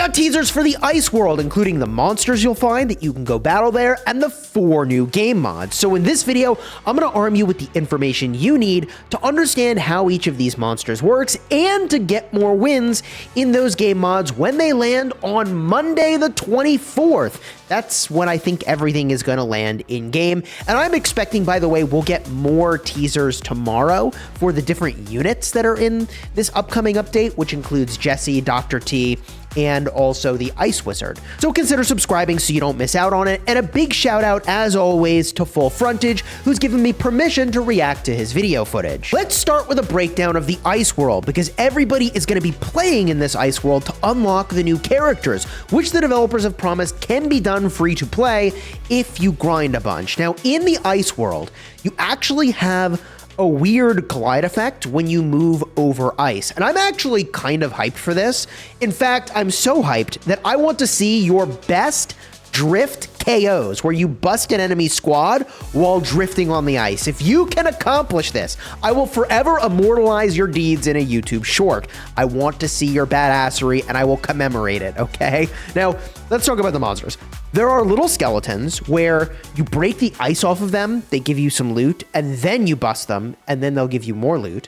got teasers for the Ice World, including the monsters you'll find that you can go battle there and the 4 new game mods. So in this video, I'm going to arm you with the information you need to understand how each of these monsters works and to get more wins in those game mods when they land on Monday the 24th. That's when I think everything is going to land in game. And I'm expecting, by the way, we'll get more teasers tomorrow for the different units that are in this upcoming update, which includes Jesse, Dr. T, and also the Ice Wizard. So consider subscribing so you don't miss out on it. And a big shout out, as always, to Full Frontage, who's given me permission to react to his video footage. Let's start with a breakdown of the Ice World, because everybody is going to be playing in this Ice World to unlock the new characters, which the developers have promised can be done free to play if you grind a bunch. Now, in the Ice World, you actually have a weird glide effect when you move over ice. And I'm actually kind of hyped for this. In fact, I'm so hyped that I want to see your best drift KOs where you bust an enemy squad while drifting on the ice. If you can accomplish this, I will forever immortalize your deeds in a YouTube short. I want to see your badassery and I will commemorate it, okay? Now, let's talk about the monsters. There are little skeletons where you break the ice off of them, they give you some loot, and then you bust them, and then they'll give you more loot.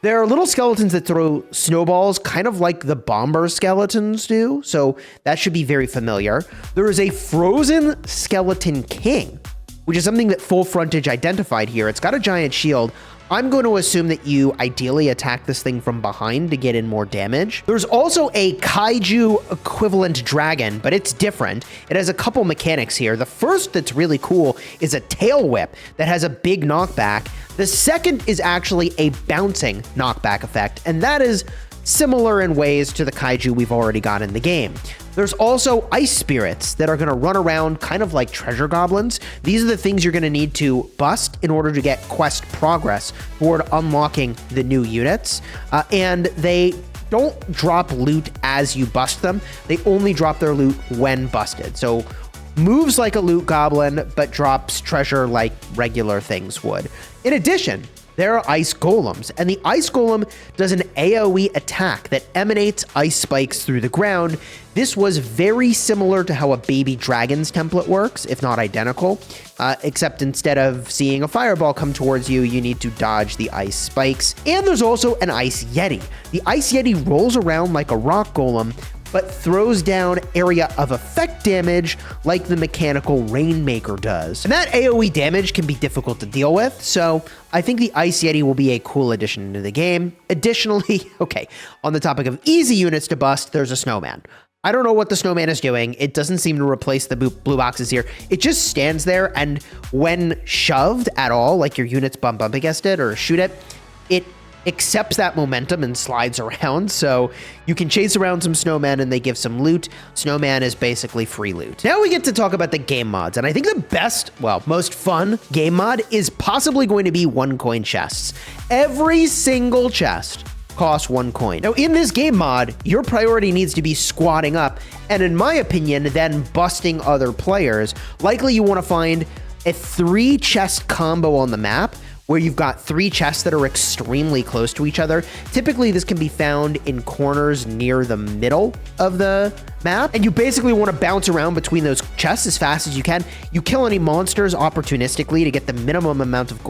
There are little skeletons that throw snowballs, kind of like the bomber skeletons do, so that should be very familiar. There is a frozen skeleton king, which is something that Full Frontage identified here. It's got a giant shield. I'm going to assume that you ideally attack this thing from behind to get in more damage. There's also a kaiju equivalent dragon, but it's different. It has a couple mechanics here. The first that's really cool is a tail whip that has a big knockback. The second is actually a bouncing knockback effect, and that is similar in ways to the kaiju we've already got in the game. There's also ice spirits that are going to run around kind of like treasure goblins. These are the things you're going to need to bust in order to get quest progress toward unlocking the new units. And they don't drop loot as you bust them. They only drop their loot when busted. So moves like a loot goblin, but drops treasure like regular things would. In addition, there are ice golems, and the ice golem does an AoE attack that emanates ice spikes through the ground. This was very similar to how a baby dragon's template works, if not identical, except instead of seeing a fireball come towards you, you need to dodge the ice spikes. And there's also an ice yeti. The ice yeti rolls around like a rock golem, but throws down area of effect damage like the mechanical Rainmaker does. And that AoE damage can be difficult to deal with, so I think the Ice Yeti will be a cool addition to the game. Additionally, okay, on the topic of easy units to bust, there's a snowman. I don't know what the snowman is doing. It doesn't seem to replace the blue boxes here. It just stands there, and when shoved at all, like your units bump up against it or shoot it, it accepts that momentum and slides around, so you can chase around some snowmen and they give some loot. Snowman is basically free loot. Now we get to talk about the game mods, and I think the best, well, most fun game mod is possibly going to be 1 coin chests. Every single chest costs 1 coin. Now in this game mod, your priority needs to be squatting up, and in my opinion, then busting other players. Likely you want to find a 3 chest combo on the map, where you've got 3 chests that are extremely close to each other. Typically, this can be found in corners near the middle of the map, and you basically want to bounce around between those chests as fast as you can. You kill any monsters opportunistically to get the minimum amount of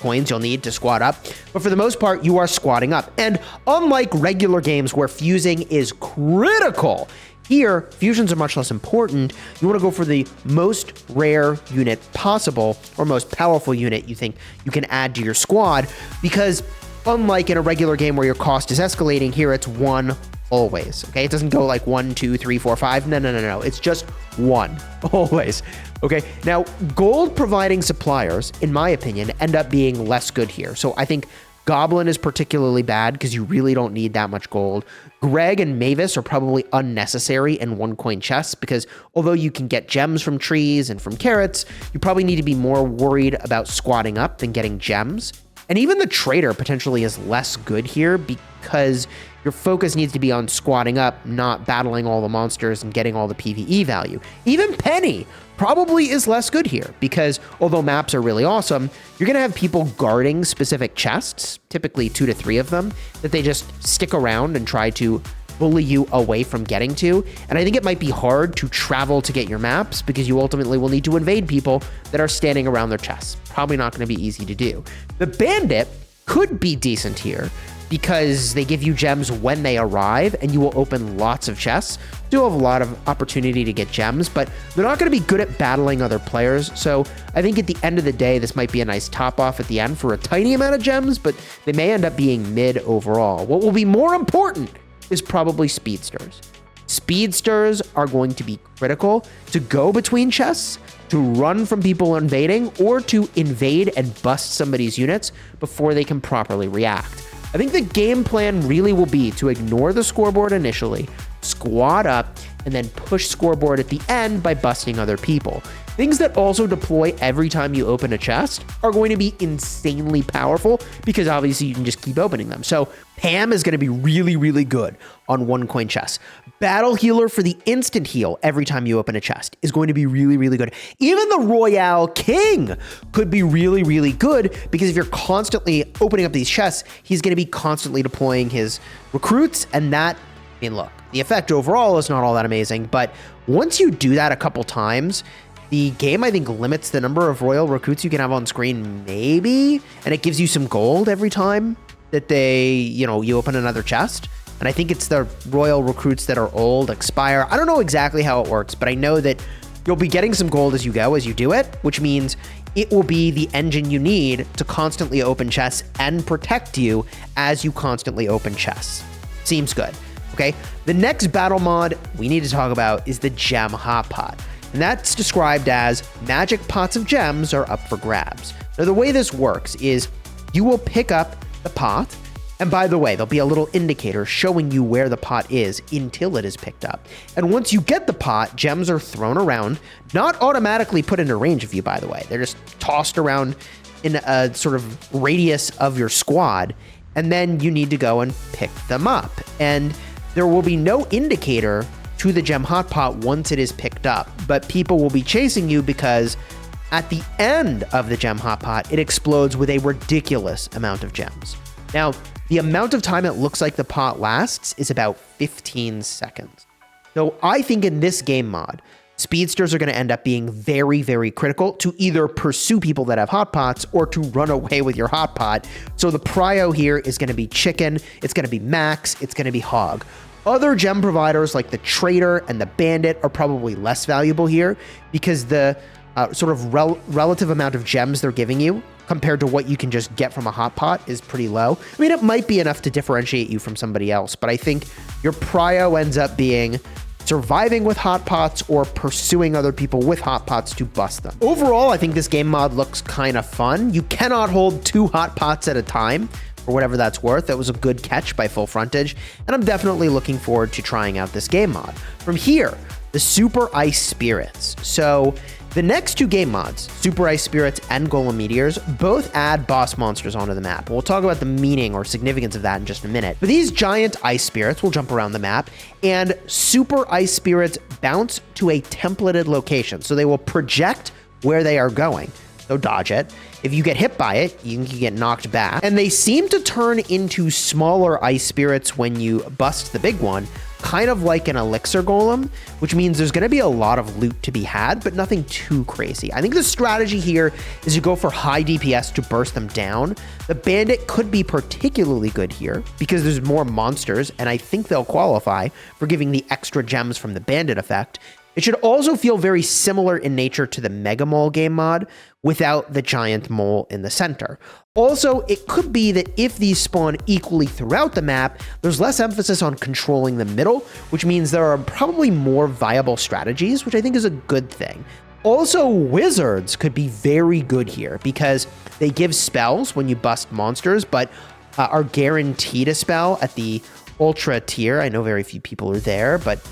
coins you'll need to squat up, but for the most part, you are squatting up. And unlike regular games where fusing is critical, here, fusions are much less important. You want to go for the most rare unit possible, or most powerful unit you think you can add to your squad, because unlike in a regular game where your cost is escalating, here it's 1 always, okay? It doesn't go like 1, 2, 3, 4, 5. No. It's just 1 always, okay? Now, gold providing suppliers, in my opinion, end up being less good here. So I think Goblin is particularly bad because you really don't need that much gold. Greg and Mavis are probably unnecessary in 1 coin chests because although you can get gems from trees and from carrots, you probably need to be more worried about squatting up than getting gems. And even the trader potentially is less good here because your focus needs to be on squatting up, not battling all the monsters and getting all the PvE value. Even Penny probably is less good here because although maps are really awesome, you're going to have people guarding specific chests, typically 2 to 3 of them, that they just stick around and try to bully you away from getting to. And I think it might be hard to travel to get your maps because you ultimately will need to invade people that are standing around their chests. Probably not going to be easy to do. The bandit could be decent here because they give you gems when they arrive and you will open lots of chests. You'll have a lot of opportunity to get gems, but they're not going to be good at battling other players. So I think at the end of the day, this might be a nice top off at the end for a tiny amount of gems, but they may end up being mid overall. What will be more important is probably speedsters. Speedsters are going to be critical to go between chests, to run from people invading, or to invade and bust somebody's units before they can properly react. I think the game plan really will be to ignore the scoreboard initially, squad up, and then push scoreboard at the end by busting other people. Things that also deploy every time you open a chest are going to be insanely powerful because obviously you can just keep opening them. So Pam is going to be really, really good on 1 coin chests. Battle Healer for the instant heal every time you open a chest is going to be really, really good. Even the Royale King could be really, really good because if you're constantly opening up these chests, he's going to be constantly deploying his recruits. And that, I mean, look, the effect overall is not all that amazing, but once you do that a couple times, the game, I think, limits the number of royal recruits you can have on screen, maybe, and it gives you some gold every time that you open another chest. And I think it's the royal recruits that are old expire. I don't know exactly how it works, but I know that you'll be getting some gold as you go, as you do it, which means it will be the engine you need to constantly open chests and protect you as you constantly open chests. Seems good. Okay, the next battle mod we need to talk about is the Gem Hot Pot. And that's described as magic pots of gems are up for grabs. Now, the way this works is you will pick up the pot, and by the way, there'll be a little indicator showing you where the pot is until it is picked up. And once you get the pot, gems are thrown around, not automatically put into range of you, by the way. They're just tossed around in a sort of radius of your squad, and then you need to go and pick them up. And there will be no indicator to the Gem Hot Pot once it is picked up, but people will be chasing you because at the end of the Gem Hot Pot, it explodes with a ridiculous amount of gems. Now, the amount of time it looks like the pot lasts is about 15 seconds. So I think in this game mod, speedsters are going to end up being very, very critical to either pursue people that have hot pots or to run away with your hot pot. So the prio here is going to be chicken, it's going to be max, it's going to be hog. Other gem providers like the trader and the bandit are probably less valuable here because the sort of relative amount of gems they're giving you compared to what you can just get from a hot pot is pretty low. I mean, it might be enough to differentiate you from somebody else, but I think your prio ends up being surviving with hot pots or pursuing other people with hot pots to bust them. Overall, I think this game mod looks kind of fun. You cannot hold 2 hot pots at a time, for whatever that's worth. That was a good catch by Full Frontage, and I'm definitely looking forward to trying out this game mod. From here, the Super Ice Spirits. So the next 2 game mods, Super Ice Spirits and Golem Meteors, both add boss monsters onto the map. We'll talk about the meaning or significance of that in just a minute. But these giant ice spirits will jump around the map, and Super Ice Spirits bounce to a templated location. So they will project where they are going. So dodge it. If you get hit by it, you can get knocked back. And they seem to turn into smaller ice spirits when you bust the big one, kind of like an elixir golem, which means there's going to be a lot of loot to be had, but nothing too crazy. I think the strategy here is you go for high DPS to burst them down. The bandit could be particularly good here because there's more monsters, and I think they'll qualify for giving the extra gems from the bandit effect. It should also feel very similar in nature to the Mega Mole game mod without the giant mole in the center. Also, it could be that if these spawn equally throughout the map, there's less emphasis on controlling the middle, which means there are probably more viable strategies, which I think is a good thing. Also, wizards could be very good here because they give spells when you bust monsters, but are guaranteed a spell at the ultra tier. I know very few people are there, but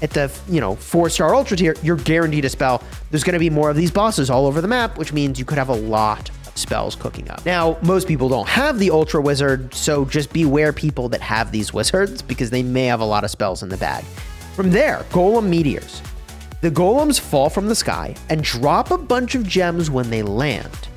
at the 4-star ultra tier, you're guaranteed a spell. There's going to be more of these bosses all over the map, which means you could have a lot of spells cooking up. Now, most people don't have the ultra wizard, so just beware people that have these wizards because they may have a lot of spells in the bag. From there, Golem Meteors. The golems fall from the sky and drop a bunch of gems when they land.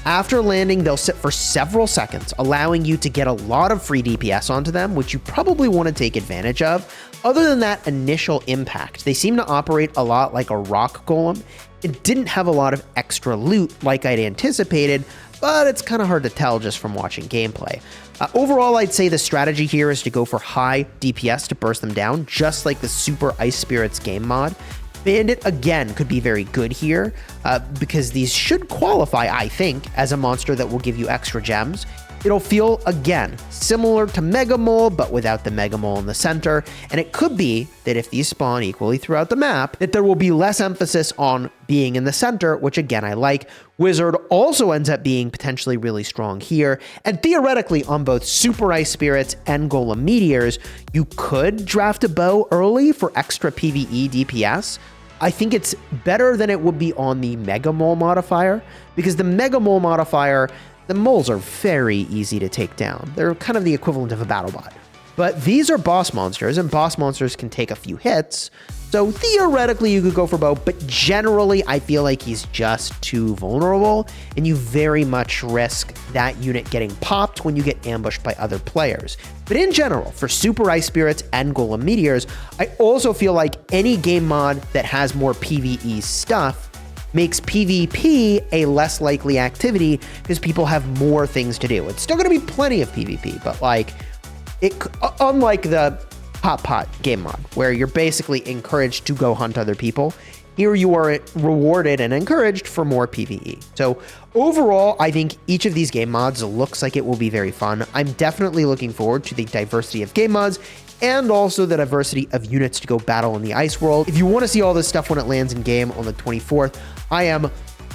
After landing, they'll sit for several seconds, allowing you to get a lot of free DPS onto them, which you probably want to take advantage of. Other than that initial impact, they seem to operate a lot like a rock golem. It didn't have a lot of extra loot like I'd anticipated, but it's kind of hard to tell just from watching gameplay. Overall, I'd say the strategy here is to go for high DPS to burst them down, just like the Super Ice Spirits game mod. Bandit, again, could be very good here, because these should qualify, I think, as a monster that will give you extra gems. It'll feel, again, similar to Mega Mole, but without the Mega Mole in the center, and it could be that if these spawn equally throughout the map, that there will be less emphasis on being in the center, which again, I like. Wizard also ends up being potentially really strong here, and theoretically on both Super Ice Spirits and Golem Meteors, you could draft a bow early for extra PvE DPS. I think it's better than it would be on the Mega Mole modifier, because the Mega Mole modifier, the moles are very easy to take down. They're kind of the equivalent of a battle bot. But these are boss monsters, and boss monsters can take a few hits, so theoretically you could go for bow, but generally I feel like he's just too vulnerable, and you very much risk that unit getting popped when you get ambushed by other players. But in general, for Super Ice Spirits and Golem Meteors, I also feel like any game mod that has more PvE stuff makes PvP a less likely activity because people have more things to do. It's still going to be plenty of PvP, but like, unlike the Hot Pot game mod, where you're basically encouraged to go hunt other people, here you are rewarded and encouraged for more PvE. So overall, I think each of these game mods looks like it will be very fun. I'm definitely looking forward to the diversity of game mods and also the diversity of units to go battle in the ice world. If you want to see all this stuff when it lands in game on the 24th, I am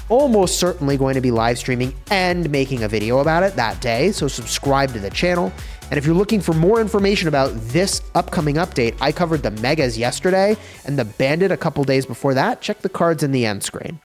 almost certainly going to be live streaming and making a video about it that day, so subscribe to the channel. And if you're looking for more information about this upcoming update, I covered the Megas yesterday and the Bandit a couple days before that. Check the cards in the end screen.